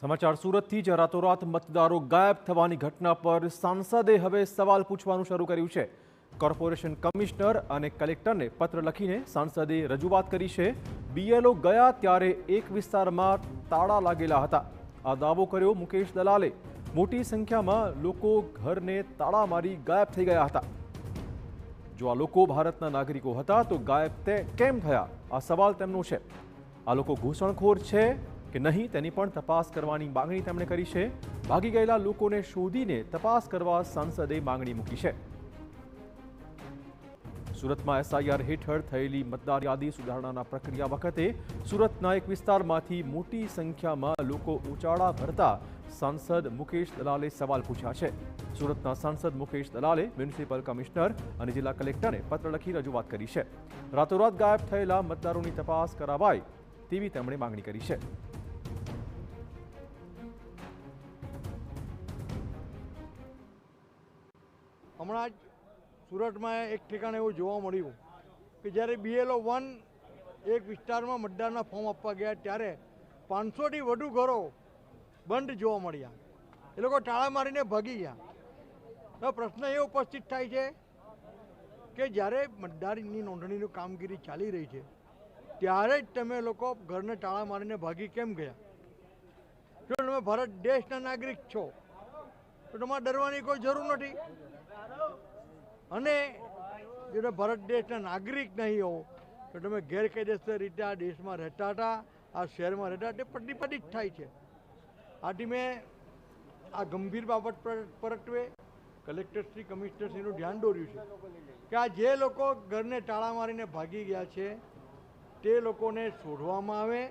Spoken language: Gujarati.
સમાચાર સુરતથી જ રાતોરાત મતદારો ગાયબ થવાની ઘટના પર સાંસદે હવે સવાલ પૂછવાનું શરૂ કર્યું છે। કોર્પોરેશન કમિશનર અને કલેક્ટરને પત્ર લખીને સાંસદે રજૂઆત કરી છે। બીએલઓ ગયા ત્યારે એક વિસ્તારમાં તાળા લાગેલા હતા। આ દાવો કર્યો મુકેશ દલાલે। મોટી સંખ્યામાં લોકો ઘરને તાળા મારી ગાયબ થઈ ગયા હતા। જો આ લોકો ભારતના નાગરિકો હતા તો ગાયબ કેમ થયા? આ સવાલ તેમનો છે। આ લોકો ઘૂસણખોર છે કે નહીં તેની પણ તપાસ કરવાની માંગણી તેમણે કરી છે। ભાગી ગયેલા લોકોને શોધીને તપાસ કરવા સાંસદે માંગણી મૂકી છે। સુરતમાં એસઆઈઆર હેઠળ થયેલી મતદાર યાદી સુધારણાના પ્રક્રિયા વખતે સુરતના એક વિસ્તારમાંથી મોટી સંખ્યામાં લોકો ઉચાળા ભરતા સાંસદ મુકેશ દલાલે સવાલ પૂછ્યા છે। સુરતના સાંસદ મુકેશ દલાલે મ્યુનિસિપલ કમિશનર અને જિલ્લા કલેક્ટરને પત્ર લખી રજૂઆત કરી છે। રાતોરાત ગાયબ થયેલા મતદારોની તપાસ કરાવાય તેવી તેમણે માંગણી કરી છે। હમણાં જ સુરતમાં એક ઠેકાણે એવું જોવા મળ્યું કે જ્યારે બીએલઓ 1 એક વિસ્તારમાં મતદારના ફોર્મ આપવા ગયા ત્યારે 500થી વધુ ઘરો બંધ જોવા મળ્યા। એ લોકો તાળા મારીને ભાગી ગયા। તો પ્રશ્ન એ ઉપસ્થિત થાય છે કે જ્યારે મતદારની નોંધણીની કામગીરી ચાલી રહી છે ત્યારે જ તમે લોકો ઘરને તાળા મારીને ભાગી કેમ ગયા? જો તમે ભારત દેશના નાગરિક છો તો તમારે ડરવાની કોઈ જરૂર નથી। અને જો તમે ભારત દેશના નાગરિક નહીં હો તો તમે ગેરકાયદેસર રીતે આ દેશમાં રહેતા હતા, આ શહેરમાં રહેતા તે પ્રતિપાદિત થાય છે। આથી મેં આ ગંભીર બાબત પરત્વે કલેક્ટરશ્રી કમિશનરશ્રીનું ધ્યાન દોર્યું છે કે આ જે લોકો ઘરને તાળા મારીને ભાગી ગયા છે તે લોકોને શોધવામાં આવે